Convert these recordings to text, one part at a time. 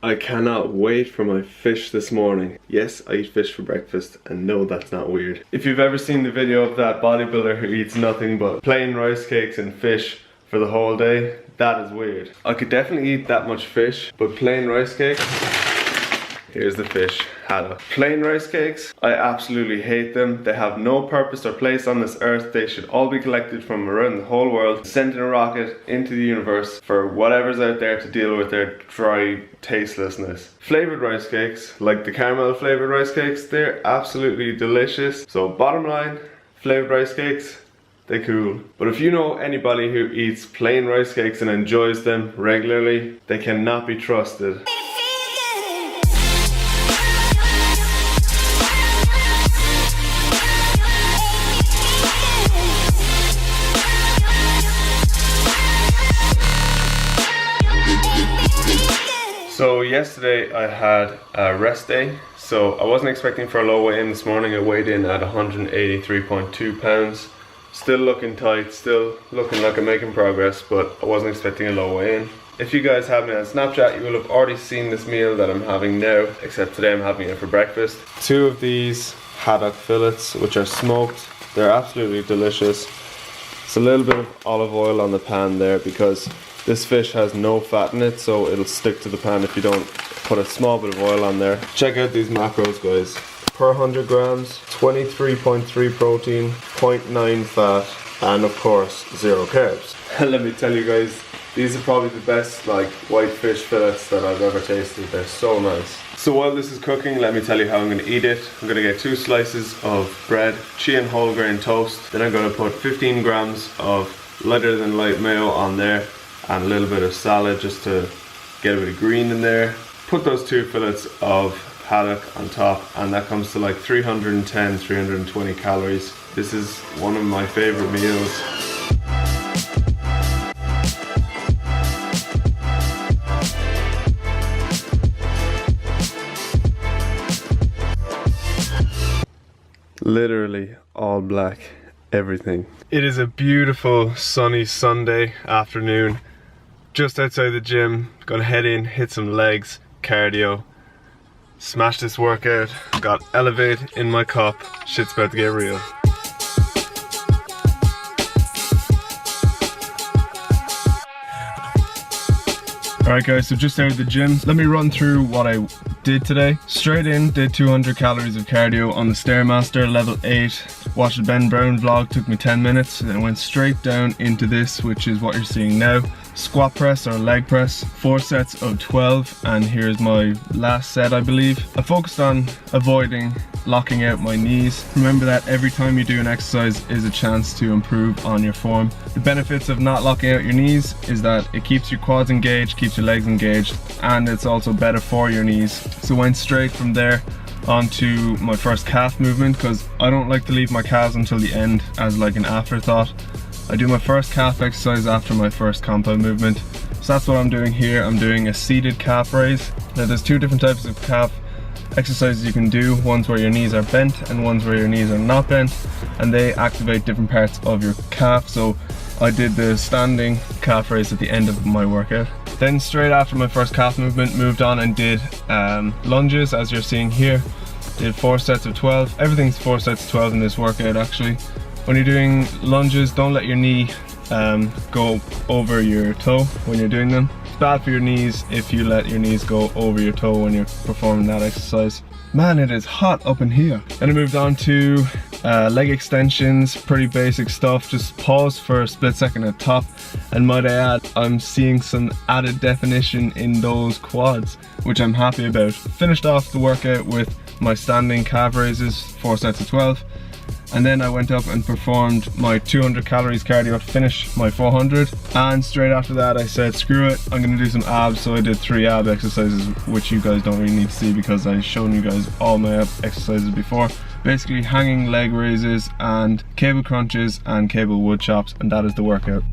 I cannot wait for my fish this morning. Yes, I eat fish for breakfast, and no, that's not weird. If you've ever seen the video of that bodybuilder who eats nothing but plain rice cakes and fish for the whole day, that is weird. I could definitely eat that much fish, but plain rice cakes, here's the fish, haddock. Plain rice cakes, I absolutely hate them. They have no purpose or place on this earth. They should all be collected from around the whole world, sent in a rocket into the universe for whatever's out there to deal with their dry tastelessness. Flavored rice cakes, like the caramel flavored rice cakes, they're absolutely delicious. So bottom line, flavored rice cakes, they cool. But if you know anybody who eats plain rice cakes and enjoys them regularly, they cannot be trusted. So yesterday I had a rest day, so I wasn't expecting for a low weigh in this morning. I weighed in at 183.2 pounds. Still looking tight, still looking like I'm making progress, but I wasn't expecting a low weigh in. If you guys have me on Snapchat, you will have already seen this meal that I'm having now, except today I'm having it for breakfast. 2 of these haddock fillets, which are smoked. They're absolutely delicious. It's a little bit of olive oil on the pan there because this fish has no fat in it, so it'll stick to the pan if you don't put a small bit of oil on there. Check out these macros, guys. Per 100 grams, 23.3 protein, 0.9 fat, and of course, 0 carbs. And let me tell you guys, these are probably the best white fish fillets that I've ever tasted. They're so nice. So while this is cooking, let me tell you how I'm going to eat it. I'm going to get 2 slices of bread, chia and whole grain toast. Then I'm going to put 15 grams of lighter than light mayo on there, and a little bit of salad just to get a bit of green in there. Put those 2 fillets of haddock on top, and that comes to like 320 calories. This is one of my favorite meals. Literally all black, everything. It is a beautiful sunny Sunday afternoon. Just outside the gym, gonna head in, hit some legs, cardio, smash this workout. Got Elevate in my cup. Shit's about to get real. Alright guys, so just out of the gym, let me run through what I did today. Straight in, did 200 calories of cardio on the Stairmaster, level 8. Watched the Ben Brown vlog, took me 10 minutes. Then I went straight down into this, which is what you're seeing now. Squat press or leg press, 4 sets of 12, and here's my last set, I believe. I focused on avoiding locking out my knees. Remember that every time you do an exercise is a chance to improve on your form. The benefits of not locking out your knees is that it keeps your quads engaged, keeps your legs engaged, and it's also better for your knees. So went straight from there onto my first calf movement, because I don't like to leave my calves until the end as like an afterthought. I do my first calf exercise after my first compound movement. So that's what I'm doing here. I'm doing a seated calf raise. Now there's 2 different types of calf exercises you can do. Ones where your knees are bent and ones where your knees are not bent, and they activate different parts of your calf. So I did the standing calf raise at the end of my workout. Then straight after my first calf movement, moved on and did lunges, as you're seeing here. Did 4 sets of 12. Everything's 4 sets of 12 in this workout actually. When you're doing lunges, don't let your knee go over your toe when you're doing them. It's bad for your knees if you let your knees go over your toe when you're performing that exercise. Man, it is hot up in here. Then I moved on to leg extensions, pretty basic stuff. Just pause for a split second at the top, and might I add, I'm seeing some added definition in those quads, which I'm happy about. Finished off the workout with my standing calf raises, 4 sets of 12. And then I went up and performed my 200 calories cardio to finish my 400. And straight after that I said, screw it, I'm gonna do some abs. So I did 3 ab exercises, which you guys don't really need to see because I've shown you guys all my ab exercises before. Basically hanging leg raises and cable crunches and cable wood chops, and that is the workout.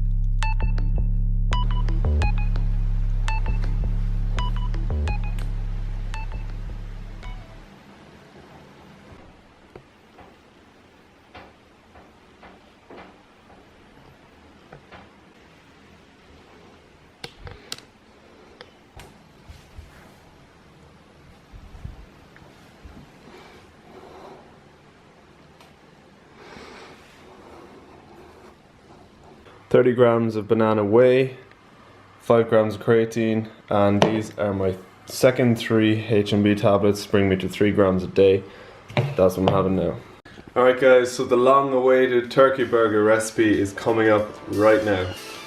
30 grams of banana whey, 5 grams of creatine, and these are my second 3 H&B tablets, bring me to 3 grams a day. That's what I'm having now. Alright guys, so the long awaited turkey burger recipe is coming up right now.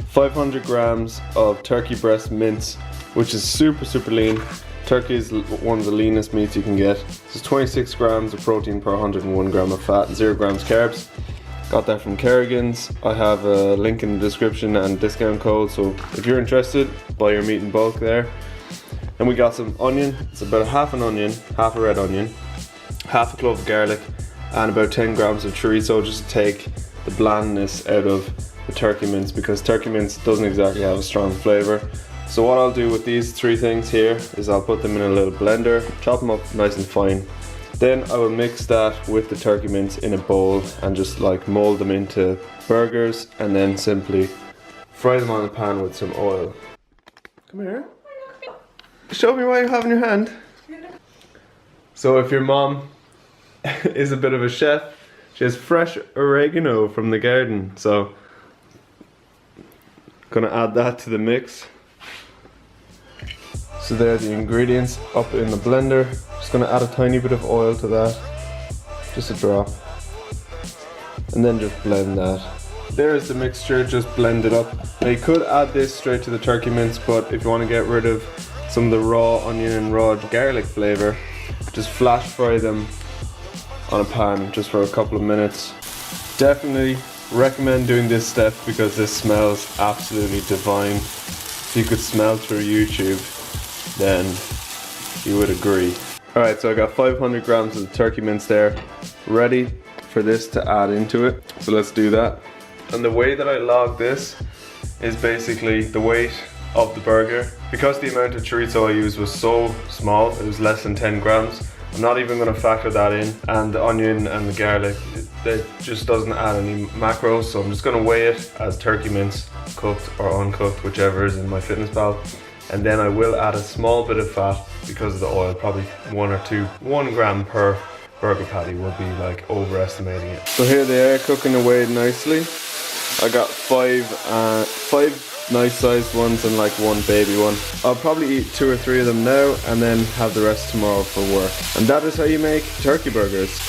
500 grams of turkey breast mince, which is super lean. Turkey is one of the leanest meats you can get. This is 26 grams of protein per 101 gram of fat and 0 grams carbs. Got that from Kerrigan's. I have a link in the description and discount code, so if you're interested, buy your meat in bulk there. And we got some onion. It's about half an onion, half a red onion, half a clove of garlic, and about 10 grams of chorizo, just to take the blandness out of the turkey mince, because turkey mince doesn't exactly have a strong flavour. So what I'll do with these 3 things here is I'll put them in a little blender, chop them up nice and fine. Then I will mix that with the turkey mince in a bowl and just like mold them into burgers, and then simply fry them on a pan with some oil. Come here. Show me what you have in your hand. So if your mom is a bit of a chef, she has fresh oregano from the garden, so gonna add that to the mix. So there are the ingredients up in the blender. Just gonna add a tiny bit of oil to that, just a drop, and then just blend that. There's the mixture, just blend it up. Now you could add this straight to the turkey mince, but if you want to get rid of some of the raw onion and raw garlic flavour, just flash fry them on a pan just for a couple of minutes. Definitely recommend doing this step because this smells absolutely divine. If you could smell through YouTube, then you would agree. Alright, so I got 500 grams of the turkey mince there, ready for this to add into it. So let's do that. And the way that I log this is basically the weight of the burger. Because the amount of chorizo I used was so small, it was less than 10 grams, I'm not even going to factor that in. And the onion and the garlic, it just doesn't add any macros, so I'm just going to weigh it as turkey mince, cooked or uncooked, whichever is in my FitnessPal. And then I will add a small bit of fat because of the oil, probably 1 gram per burger patty would be like overestimating it. So here they are cooking away nicely. I got 5 nice sized ones and like 1 baby one. I'll probably eat 2 or 3 of them now and then have the rest tomorrow for work. And that is how you make turkey burgers.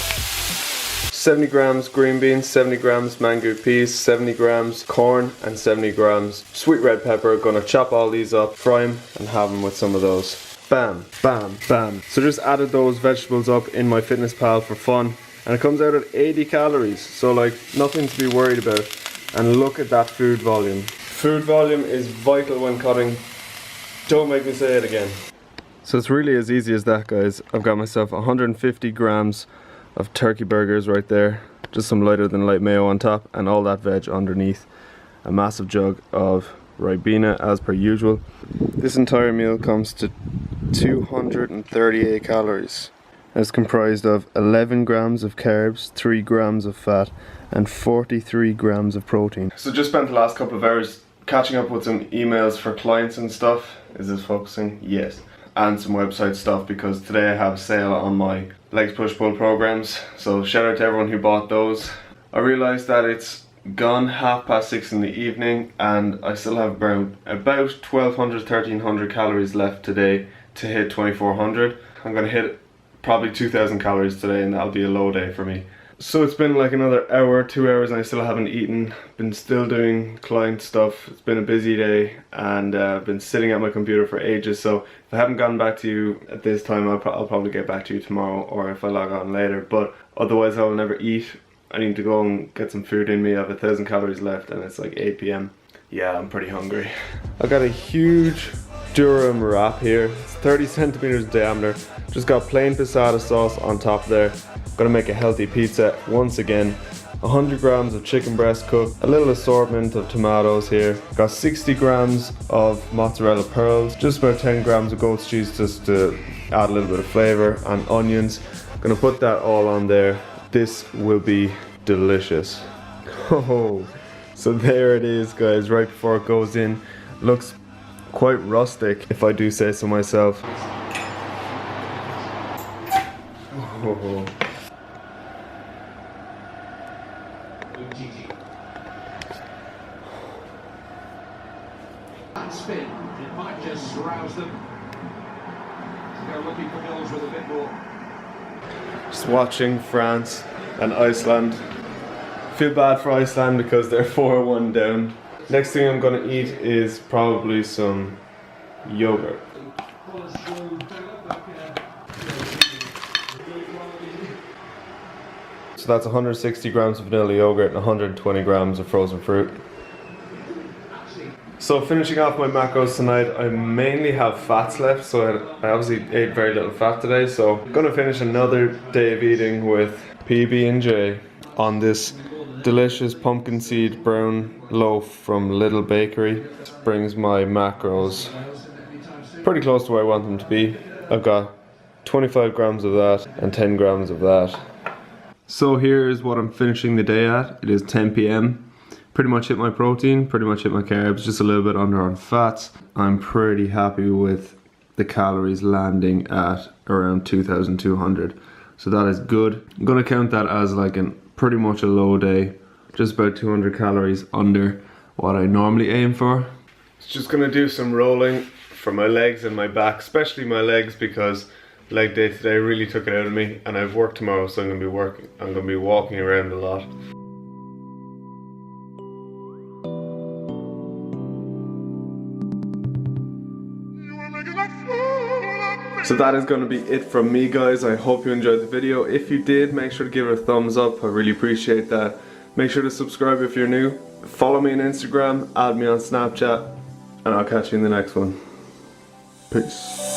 70 grams green beans, 70 grams mango peas, 70 grams corn, and 70 grams sweet red pepper. Gonna chop all these up, fry them, and have them with some of those. Bam, bam, bam. So just added those vegetables up in my FitnessPal for fun, and it comes out at 80 calories, so like nothing to be worried about. And look at that food volume. Food volume is vital when cutting. Don't make me say it again. So it's really as easy as that, guys. I've got myself 150 grams of turkey burgers right there, just some lighter than light mayo on top, and all that veg underneath. A massive jug of Ribena as per usual. This entire meal comes to 238 calories. It's comprised of 11 grams of carbs, 3 grams of fat, and 43 grams of protein. So just spent the last couple of hours catching up with some emails for clients and stuff. Is this focusing? Yes. And some website stuff, because today I have a sale on my legs push pull programs. So shout out to everyone who bought those. I realized that it's gone 6:30 in the evening and I still have about 1200 1300 calories left today to hit 2400. I'm gonna hit probably 2000 calories today, and that'll be a low day for me. So it's been like another hour, 2 hours, and I still haven't eaten. Been still doing client stuff. It's been a busy day, and I've been sitting at my computer for ages. So if I haven't gotten back to you at this time, I'll probably get back to you tomorrow, or if I log on later. But otherwise I will never eat. I need to go and get some food in me. I have 1000 calories left and it's like 8 PM. Yeah, I'm pretty hungry. I got a huge Durham wrap here. It's 30 centimeters in diameter. Just got plain passata sauce on top there. Gonna make a healthy pizza once again. 100 grams of chicken breast cooked, a little assortment of tomatoes here. Got 60 grams of mozzarella pearls, just about 10 grams of goat's cheese just to add a little bit of flavor, and onions. Gonna put that all on there. This will be delicious. Oh, so there it is, guys, right before it goes in. Looks quite rustic, if I do say so myself. Oh. that spin. It might just rouse them. They're looking for goals with a bit more. Just watching France and Iceland. Feel bad for Iceland because they're 4-1 down. Next thing I'm gonna eat is probably some yogurt. So that's 160 grams of vanilla yogurt and 120 grams of frozen fruit. So finishing off my macros tonight, I mainly have fats left, so I obviously ate very little fat today, so I'm gonna finish another day of eating with PB&J on this delicious pumpkin seed brown loaf from Little Bakery. This brings my macros pretty close to where I want them to be. I've got 25 grams of that and 10 grams of that. So here's what I'm finishing the day at. It is 10 p.m. Pretty much hit my protein, pretty much hit my carbs, just a little bit under on fats. I'm pretty happy with the calories landing at around 2,200. So that is good. I'm gonna count that as like pretty much a low day, just about 200 calories under what I normally aim for. Just gonna do some rolling for my legs and my back, especially my legs because leg day today really took it out of me, and I've work tomorrow, so I'm gonna be walking around a lot. So that is going to be it from me, guys. I hope you enjoyed the video. If you did, make sure to give it a thumbs up. I really appreciate that. Make sure to subscribe if you're new. Follow me on Instagram, add me on Snapchat, and I'll catch you in the next one. Peace.